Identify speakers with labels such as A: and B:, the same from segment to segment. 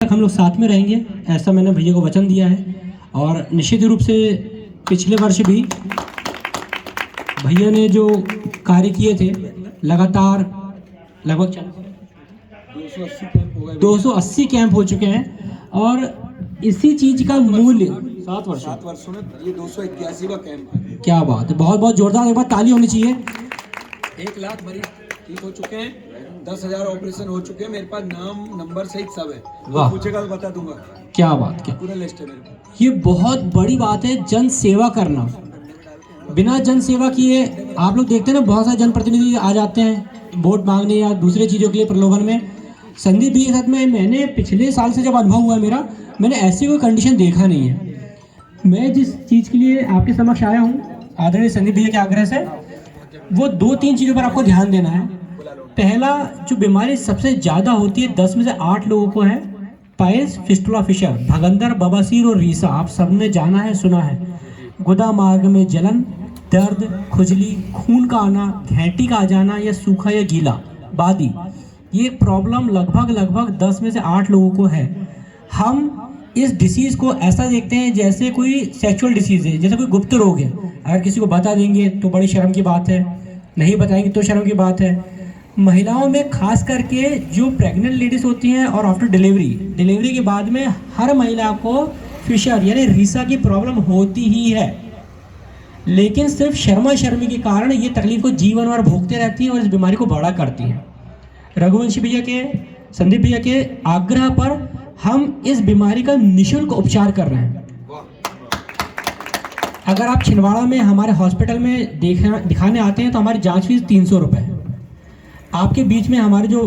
A: तक हम लोग साथ में रहेंगे, ऐसा मैंने भैया को वचन दिया है। और निश्चित रूप से पिछले वर्ष भी भैया ने जो कार्य किए थे लगातार लगभग 280 कैंप हो चुके हैं और इसी चीज का मूल्य 7
B: वर्षों में ये 281वां कैंप है।
A: क्या बात है, बहुत बहुत जोरदार एक बार ताली होनी चाहिए।
B: 1 लाख मरीज ठीक हो चुके हैं, 10,000 ऑपरेशन हो चुके हैं। मेरे पास नाम नंबर सहित सब है,
A: वाह,
B: पूछेगा तो बता दूंगा।
A: क्या बात, क्या
B: पूरा लिस्ट है मेरे पास।
A: ये बहुत बड़ी बात है, जन सेवा करना। बिना जन सेवा किए आप लोग देखते हैं ना, बहुत सारे जनप्रतिनिधि आ जाते हैं वोट मांगने या दूसरे चीज़ों के लिए प्रलोभन में। संदीप जी के साथ में मैंने पिछले साल से जब अनुभव हुआ मेरा, मैंने ऐसी कोई कंडीशन देखा नहीं है। मैं जिस चीज़ के लिए आपके समक्ष आया हूँ आदरणीय संदीप भैया के आग्रह से, वो 2-3 चीज़ों पर आपको ध्यान देना है। पहला, जो बीमारी सबसे ज़्यादा होती है 10 में से 8 लोगों को है पाइल्स, फिस्टुला फिशर, भगंदर, बवासीर और रीसा। आप सबने जाना है, सुना है। गुदा मार्ग में जलन, दर्द, खुजली, खून का आना, घेंटी का आ जाना या सूखा या गीला बादी, ये प्रॉब्लम लगभग 10 में से 8 लोगों को है। हम इस डिसीज़ को ऐसा देखते हैं जैसे कोई सेक्सुअल डिसीज़ है, जैसे कोई गुप्त रोग है। अगर किसी को बता देंगे तो बड़ी शर्म की बात है, नहीं बताएंगे तो शर्म की बात है। महिलाओं में खास करके जो प्रेग्नेंट लेडीज होती हैं और आफ्टर डिलीवरी के बाद में हर महिला को फिशर यानी रीसा की प्रॉब्लम होती ही है, लेकिन सिर्फ शर्मी के कारण ये तकलीफ को जीवन भर भोगते रहती है और इस बीमारी को बड़ा करती है। रघुवंशी भैया के, संदीप भैया के आग्रह पर हम इस बीमारी का निःशुल्क उपचार कर रहे हैं। अगर आप छिंदवाड़ा में हमारे हॉस्पिटल में दिखाने आते हैं तो हमारी जांच फीस 300 रुपये। आपके बीच में हमारे जो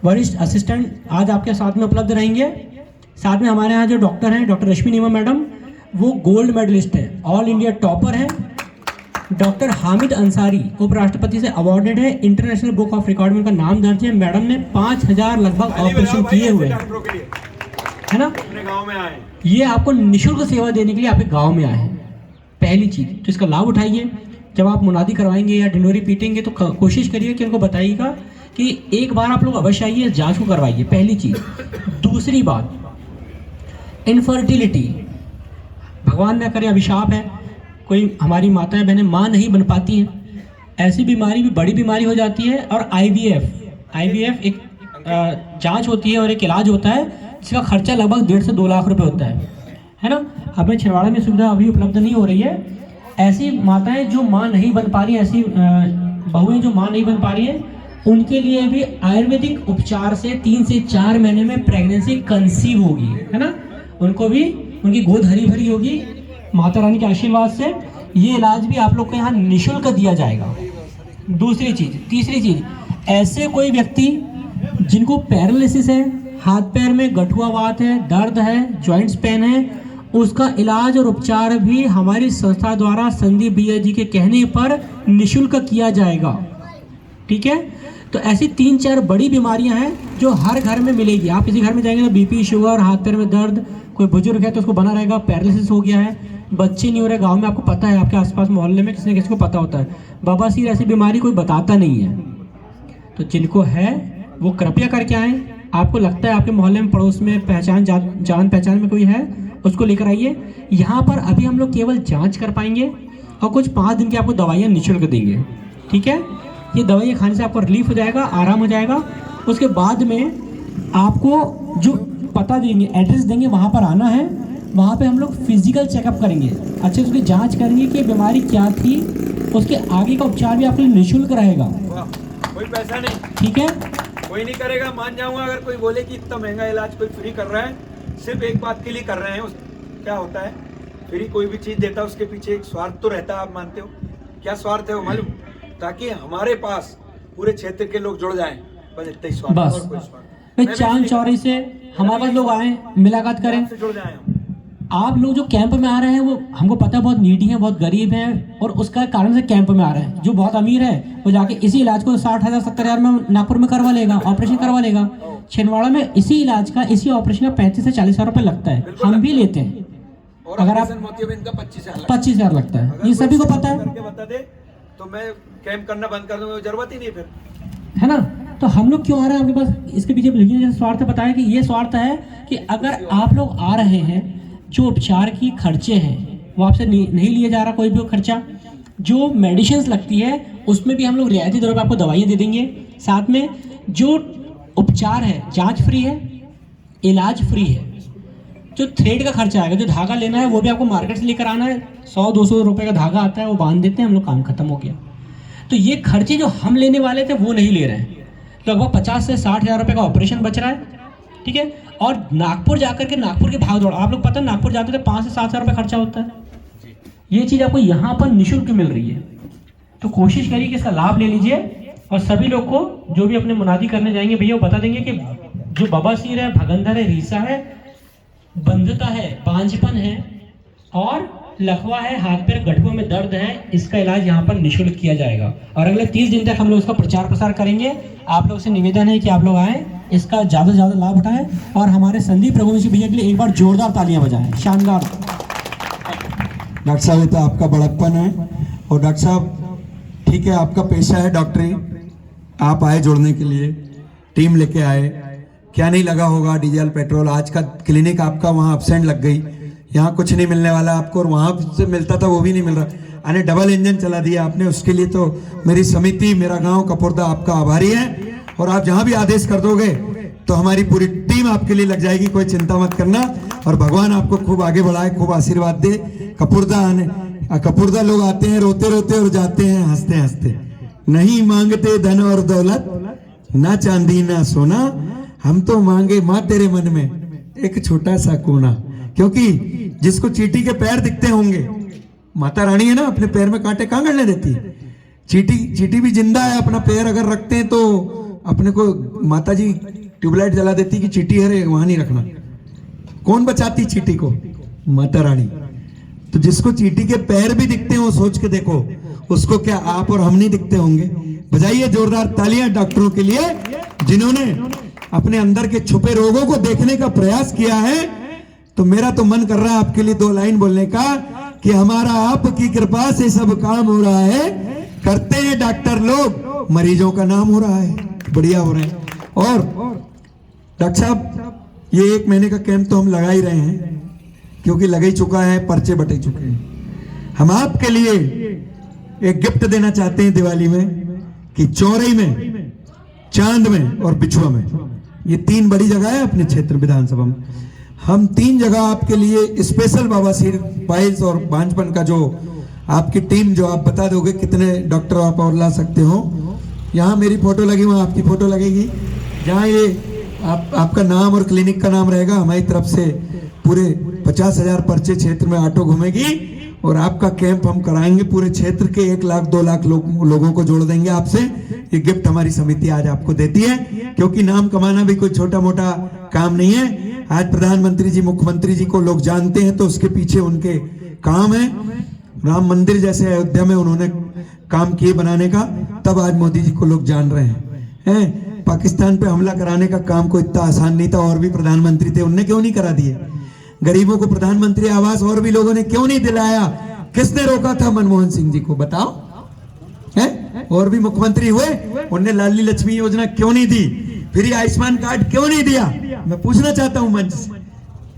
A: वरिष्ठ असिस्टेंट आज आपके साथ में उपलब्ध रहेंगे। साथ में हमारे यहाँ जो डॉक्टर हैं, डॉक्टर रश्मि नीमा मैडम, वो गोल्ड मेडलिस्ट है, ऑल इंडिया टॉपर है। डॉक्टर हामिद अंसारी उपराष्ट्रपति से अवार्डेड है, इंटरनेशनल बुक ऑफ रिकॉर्ड में उनका नाम दर्ज है। मैडम ने 5,000 लगभग ऑपरेशन किए हुए है ना।
B: गाँव में आए,
A: ये आपको निःशुल्क सेवा देने के लिए आपके गाँव में आए हैं। पहली चीज़ तो इसका लाभ उठाइए। जब आप मुनादी करवाएंगे या ढिंडोरी पीटेंगे तो कोशिश करिए कि उनको बताइएगा कि एक बार आप लोग अवश्य आइए, जांच को करवाइए, पहली चीज़। दूसरी बात, इनफर्टिलिटी, भगवान न करे अभिशाप है, कोई हमारी माताएं बहनें माँ नहीं बन पाती हैं, ऐसी बीमारी भी बड़ी बीमारी हो जाती है। और IVF एक जांच होती है और एक इलाज होता है जिसका खर्चा लगभग 1.5 से 2 लाख रुपए होता है ना। हमें छिंदवाड़ा में सुविधा अभी उपलब्ध नहीं हो रही है। ऐसी माताएं जो माँ नहीं बन पा रही, ऐसी बहुएं जो माँ नहीं बन पा रही हैं, उनके लिए भी आयुर्वेदिक उपचार से 3 से 4 महीने में प्रेगनेंसी कंसीव होगी, है ना। उनको भी उनकी गोद हरी भरी होगी माता रानी के आशीर्वाद से। ये इलाज भी आप लोग को यहाँ निःशुल्क दिया जाएगा। दूसरी चीज़, तीसरी चीज़, ऐसे कोई व्यक्ति जिनको पैरालिसिस है, हाथ पैर में गठुआवात है, दर्द है, जॉइंट्स पेन है, उसका इलाज और उपचार भी हमारी संस्था द्वारा संदीप भैया जी के कहने पर निःशुल्क किया जाएगा, ठीक है। तो ऐसी 3-4 बड़ी बीमारियां हैं जो हर घर में मिलेगी। आप किसी घर में जाएंगे तो BP, शुगर, हाथ पैर में दर्द, कोई बुजुर्ग है तो उसको बना रहेगा, पैरालिसिस हो गया है, बच्चे नहीं हो रहे, गांव में आपको पता है, आपके आसपास मोहल्ले में किसी न किसी को पता होता है। बवासीर ऐसी बीमारी कोई बताता नहीं है, तो जिनको है वो कृपया करके आएँ। आपको लगता है आपके मोहल्ले में, पड़ोस में, पहचान जान पहचान में कोई है, उसको लेकर आइए। यहाँ पर अभी हम लोग केवल जांच कर पाएंगे और कुछ 5 दिन की आपको दवाइयाँ निःशुल्क देंगे, ठीक है। ये दवाइयाँ खाने से आपको रिलीफ हो जाएगा, आराम हो जाएगा। उसके बाद में आपको जो पता देंगे, एड्रेस देंगे, वहाँ पर आना है। वहाँ पे हम लोग फिजिकल चेकअप करेंगे, अच्छे से उसकी जाँच करेंगे कि बीमारी क्या थी, उसके आगे का उपचार भी आपके लिए निःशुल्क रहेगा।
B: कोई पैसा नहीं,
A: ठीक है,
B: कोई नहीं करेगा, मान जाऊंगा। अगर कोई बोले कि इतना महंगा इलाज कोई फ्री कर रहा है, सिर्फ एक बात के लिए कर रहे हैं। क्या होता है, फ्री कोई भी चीज देता है उसके पीछे एक स्वार्थ तो रहता है। आप मानते हो क्या स्वार्थ है वो मालूम? ताकि हमारे पास पूरे क्षेत्र के लोग जुड़ जाएं, बस इतना ही स्वार्थ, और कोई स्वार्थ।
A: चांद चौरी से हमारे पास लोग आए, मुलाकात करें,
B: जुड़ जाएं।
A: आप लोग जो कैंप में आ रहे हैं वो हमको पता है बहुत नीडी हैं, बहुत गरीब हैं, और उसका कारण से कैंप में आ रहे हैं। जो बहुत अमीर है वो जाके इसी इलाज को 60,000 70,000 में नागपुर में करवा लेगा, ऑपरेशन करवा लेगा। छिंदवाड़ा में इसी इलाज का, इसी ऑपरेशन का 35 से 40,000 रुपये लगता है, हम भी लेते हैं।
B: और
A: अगर आप 25,000 लगता है, ये सभी को पता है।
B: बता दे तो मैं कैंप करना बंद कर दूंगा, जरूरत ही नहीं फिर,
A: है ना। तो हम लोग क्यों आ रहे हैं आपके पास? इसके पीछे जैसे स्वार्थ बताया कि ये स्वार्थ है कि अगर आप लोग आ रहे हैं, जो उपचार की खर्चे हैं वो आपसे नहीं लिया जा रहा कोई भी खर्चा। जो मेडिसिन लगती है उसमें भी हम लोग रियायती दरों पर आपको दवाइयाँ दे देंगे। साथ में जो उपचार है, जांच फ्री है, इलाज फ्री है। जो थ्रेड का खर्चा आएगा, जो धागा लेना है वो भी आपको मार्केट से लेकर आना है। 100-200 रुपये का धागा आता है, वो बांध देते हैं हम लोग, काम खत्म हो गया। तो ये खर्चे जो हम लेने वाले थे वो नहीं ले रहे हैं। लगभग 50 से 60 हज़ार रुपये का ऑपरेशन बच रहा है, ठीक है। और नागपुर जाकर के नागपुर के भाग दौड़, आप लोग पता है नागपुर जाते थे 5 से 7 हज़ार रुपये खर्चा होता है। ये चीज़ आपको यहाँ पर निःशुल्क मिल रही है। तो कोशिश करिए कि इसका लाभ ले लीजिए। और सभी लोग को जो भी अपने मुनादी करने जाएंगे भैया वो बता देंगे कि जो बवासीर है, भगंदर है, रीसा है, बंधता है, बांझपन है और लकवा है, हाथ पैर गठुओं में दर्द है, इसका इलाज यहाँ पर निःशुल्क किया जाएगा। और अगले 30 दिन तक हम लोग इसका प्रचार प्रसार करेंगे। आप लोग से निवेदन है कि आप लोग आएँ, इसका ज़्यादा से ज़्यादा लाभ उठाएं और हमारे संदीप रघुवंशी भैया के लिए एक बार जोरदार तालियां बजाएं। शानदार।
C: डॉक्टर साहब ये तो आपका बड़प्पन है। और डॉक्टर साहब ठीक है, आपका पेशा है डॉक्टरी, आप आए जोड़ने के लिए, टीम लेके आए, क्या नहीं लगा होगा डीजल पेट्रोल। आज का क्लिनिक आपका वहाँ अपसेंट लग गई, यहाँ कुछ नहीं मिलने वाला आपको, और वहाँ से मिलता था वो भी नहीं मिल रहा, यानी डबल इंजन चला दिया आपने। उसके लिए तो मेरी समिति, मेरा गांव कपुर्दा आपका आभारी है। और आप जहाँ भी आदेश कर दोगे तो हमारी पूरी टीम आपके लिए लग जाएगी, कोई चिंता मत करना। और भगवान आपको खूब आगे बढ़ाए, खूब आशीर्वाद दे। कपुर्दा लोग आते हैं रोते रोते और जाते हैं हंसते हंसते। नहीं मांगते धन और दौलत, ना चांदी ना सोना, हम तो मांगे माँ तेरे मन में एक छोटा सा कोना। क्योंकि जिसको चींटी के पैर दिखते होंगे, माता रानी है ना, अपने पैर में कांटे कहाँ गड़ने देती है। चींटी भी जिंदा है, अपना पैर अगर रखते हैं तो अपने को माता जी ट्यूबलाइट जला देती कि चींटी है वहां नहीं रखना। कौन बचाती चींटी को? माता रानी। तो जिसको चींटी के पैर भी दिखते हो सोच के देखो, उसको क्या आप और हम नहीं दिखते होंगे? बजाइए जोरदार तालियां डॉक्टरों के लिए जिन्होंने अपने अंदर के छुपे रोगों को देखने का प्रयास किया है। तो मेरा तो मन कर रहा है आपके लिए 2 लाइन बोलने का कि हमारा आपकी कृपा से सब काम हो रहा है, करते हैं डॉक्टर लोग, मरीजों का नाम हो रहा है, बढ़िया हो रहे हैं। और डॉक्टर साहब ये 1 महीने का कैंप तो हम लगा ही रहे हैं, क्योंकि लग ही चुका है, पर्चे बटे चुके हैं। हम आपके लिए एक गिफ्ट देना चाहते हैं दिवाली में कि चौरई में, चांद में और बिछुआ में, ये 3 बड़ी जगह है अपने क्षेत्र विधानसभा में, हम 3 जगह आपके लिए स्पेशल बवासीर, पाइल्स और बांझपन का जो आपकी टीम, जो आप बता दोगे कितने डॉक्टर आप और ला सकते हो। यहाँ मेरी फोटो लगी, वहाँ आपकी फोटो लगेगी। जहाँ ये आपका नाम और क्लिनिक का नाम रहेगा, हमारी तरफ से पूरे 50,000 पर्चे क्षेत्र में ऑटो घूमेगी और आपका कैंप हम कराएंगे। पूरे क्षेत्र के 1 लाख 2 लाख लोगों को जोड़ देंगे आपसे। ये गिफ्ट हमारी समिति आज आपको देती है, क्योंकि नाम कमाना भी कोई छोटा मोटा काम नहीं है। आज प्रधानमंत्री जी, मुख्यमंत्री जी को लोग जानते हैं तो उसके पीछे उनके काम है। राम मंदिर जैसे अयोध्या में उन्होंने काम किए बनाने का, तब आज मोदी जी को लोग जान रहे हैं। पाकिस्तान पे हमला कराने का काम कोई इतना आसान नहीं था, और भी प्रधानमंत्री थे, उनने क्यों नहीं करा दिए? गरीबों को प्रधानमंत्री आवास और भी लोगों ने क्यों नहीं दिलाया? किसने रोका था? मनमोहन सिंह जी को, बताओ है? और भी मुख्यमंत्री हुए, उनने लाडली लक्ष्मी योजना क्यों नहीं दी? फिर आयुष्मान कार्ड क्यों नहीं दिया? मैं पूछना चाहता हूं मंच से।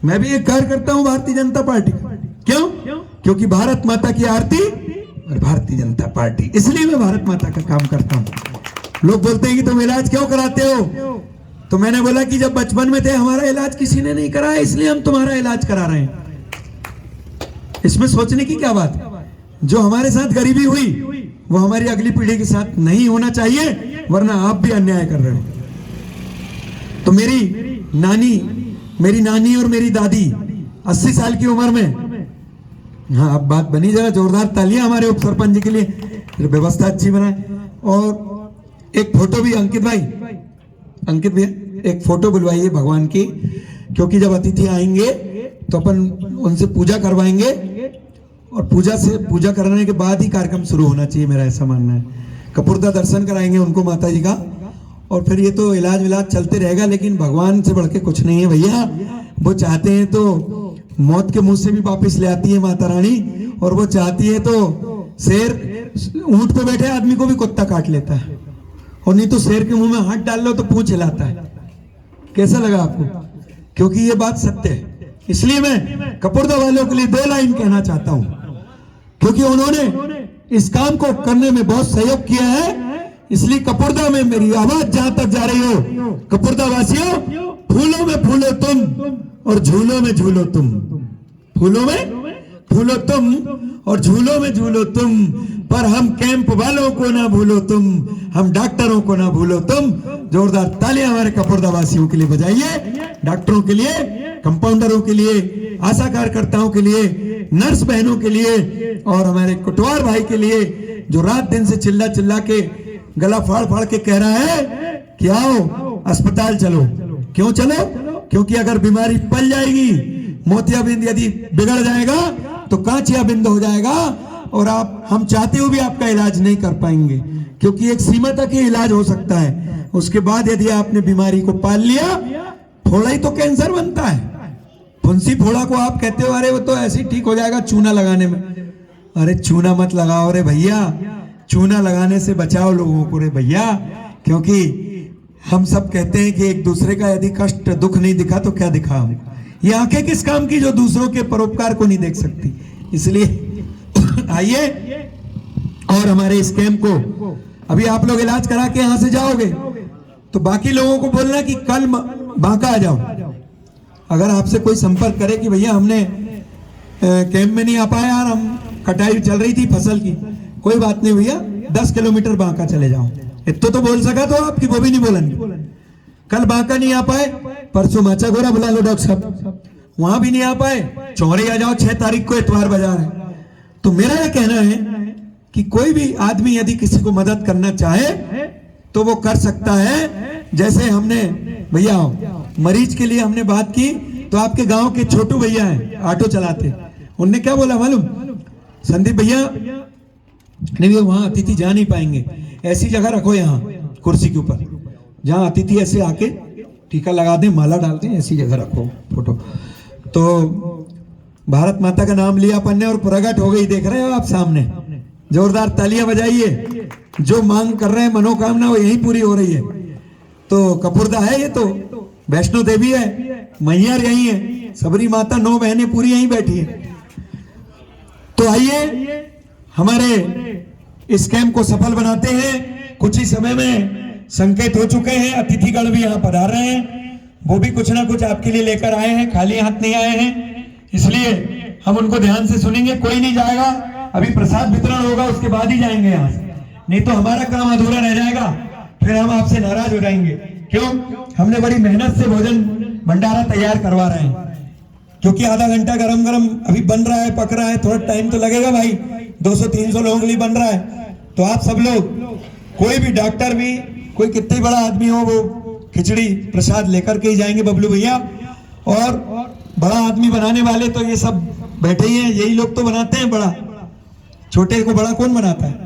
C: मैं भी एक कार्य करता हूं भारतीय जनता पार्टी, क्यों? क्योंकि भारत माता की आरती और भारतीय जनता पार्टी, इसलिए मैं भारत माता का काम करता हूं। लोग बोलते हैं कि तुम इलाज क्यों कराते हो? तो मैंने बोला कि जब बचपन में थे हमारा इलाज किसी ने नहीं कराया, इसलिए हम तुम्हारा इलाज करा रहे हैं। इसमें सोचने की क्या बात है? जो हमारे साथ गरीबी हुई वो हमारी अगली पीढ़ी के साथ नहीं होना चाहिए, वरना आप भी अन्याय कर रहे हो। तो मेरी नानी और मेरी दादी 80 साल की उम्र में, हाँ अब बात बनी, जरा जोरदार तालियां हमारे उप सरपंच जी के लिए, व्यवस्था अच्छी बनाए। और एक फोटो भी अंकित भैया एक फोटो बुलवाइए भगवान की, क्योंकि जब अतिथि आएंगे तो अपन उनसे पूजा करवाएंगे और पूजा करने के बाद ही कार्यक्रम शुरू होना चाहिए, मेरा ऐसा मानना है। कपुर्दा दर्शन कराएंगे उनको माता जी का, और फिर ये तो इलाज विलाज चलते रहेगा, लेकिन भगवान से बढ़ के कुछ नहीं है भैया। वो चाहते हैं तो मौत के मुंह से भी वापिस ले आती है माता रानी, और वो चाहती है तो शेर ऊंट पे बैठे आदमी को भी कुत्ता काट लेता है। और नहीं तो शेर के मुंह में हाथ डाल लो तो पूंछ हिलाता है। कैसा लगा आपको? क्योंकि ये बात सत्य है। इसलिए मैं कपुर्दा वालों के लिए 2 लाइन कहना चाहता हूं, क्योंकि उन्होंने इस काम को करने में बहुत सहयोग किया है। इसलिए कपुर्दा में मेरी आवाज जहां तक जा रही हो, कपुर्दा वासियों, फूलों में फूलो तुम और झूलों में झूलो तुम। फूलों में फूलो तुम और झूलों में झूलो तुम, पर हम कैंप वालों को ना भूलो तुम, हम डॉक्टरों को ना भूलो तुम। जोरदार तालियां हमारे कपुर्दा वासियों के लिए बजाइए, डॉक्टरों के लिए, कंपाउंडरों के लिए, आशा कार्यकर्ताओं के लिए, नर्स बहनों के लिए और हमारे कुटवार भाई के लिए, जो रात दिन से चिल्ला चिल्ला के गला फाड़ फाड़ के कह रहा है कि आओ अस्पताल चलो। क्यों चलो? क्योंकि अगर बीमारी पल जाएगी, मोतियाबिंद यदि बिगड़ जाएगा तो कांचियाबिंद हो जाएगा और हम चाहते हुए भी आपका इलाज नहीं कर पाएंगे, क्योंकि एक सीमा तक ही इलाज हो सकता है। उसके बाद यदि आपने बीमारी को पाल लिया, फोड़ा ही तो कैंसर बनता है। फुंसी फोड़ा को आप कहते हो अरे वो तो ऐसे ही ठीक हो जाएगा चूना लगाने में। अरे चूना मत लगाओ रे भैया, चूना लगाने से बचाओ लोगों को रे भैया, क्योंकि हम सब कहते हैं कि एक दूसरे का यदि कष्ट दुख नहीं दिखा तो क्या दिखा हम। ये आंखें किस काम की जो दूसरों के परोपकार को नहीं देख सकती। इसलिए आइए और हमारे इस कैंप को अभी आप लोग इलाज करा के यहां से जाओगे तो बाकी लोगों को बोलना कि कल बांका आ जाओ। अगर आपसे कोई संपर्क करे कि भैया हमने कैंप में नहीं आ पाया यार, हम कटाई चल रही थी फसल की, कोई बात नहीं भैया 10 किलोमीटर बांका चले जाओ। इतना तो बोल सका तो आपकी वो भी नहीं बोलेंगे। कल बांका नहीं आ पाए, परसों माचा गोरा बुला लो डॉक्टर साहब, वहां भी नहीं आ पाए, चौरे आ जाओ, 6 तारीख को इतवार बाजार है। तो मेरा यह कहना है कि कोई भी आदमी यदि किसी को मदद करना चाहे तो वो कर सकता है। जैसे हमने भैया मरीज के लिए हमने बात की तो आपके गांव के छोटू भैया हैं ऑटो चलाते, उनने क्या बोला मालूम? संदीप भैया नहीं भैया वहां अतिथि जा नहीं पाएंगे, ऐसी जगह रखो यहाँ कुर्सी के ऊपर जहां अतिथि ऐसे आके टीका लगा दें, माला डाल दें, ऐसी जगह रखो फोटो। तो भारत माता का नाम लिया अपन ने और प्रगट हो गई, देख रहे हो आप सामने। जोरदार तालियां बजाइए। जो मांग कर रहे हैं मनोकामना वो यही पूरी हो रही है। तो कपुर्दा है, ये तो वैष्णो देवी है, मैयर यही है, सबरी माता 9 बहनें पूरी यहीं बैठी है। तो आइए हमारे इस कैंप को सफल बनाते हैं। कुछ ही समय में संकेत हो चुके हैं, अतिथिगण भी यहाँ पधार रहे हैं, वो भी कुछ ना कुछ आपके लिए लेकर आए हैं, खाली हाथ नहीं आए हैं, इसलिए हम उनको ध्यान से सुनेंगे। कोई नहीं जाएगा, अभी प्रसाद वितरण होगा उसके बाद ही जाएंगे यहाँ से, नहीं तो हमारा काम अधूरा रह जाएगा, फिर हम आपसे नाराज हो जाएंगे। क्यों? हमने बड़ी मेहनत से भोजन भंडारा तैयार करवा रहे हैं, क्योंकि आधा घंटा गरम गरम अभी बन रहा है, पक रहा है, थोड़ा टाइम तो लगेगा भाई, 200-300 लोगों के लिए बन रहा है। तो आप सब लोग, कोई भी डॉक्टर भी, कोई कितने बड़ा आदमी हो, वो खिचड़ी प्रसाद लेकर के ही जाएंगे बबलू भैया। और बड़ा आदमी बनाने वाले तो ये सब बैठे ही हैं, यही लोग तो बनाते हैं बड़ा, छोटे को बड़ा कौन बनाता है?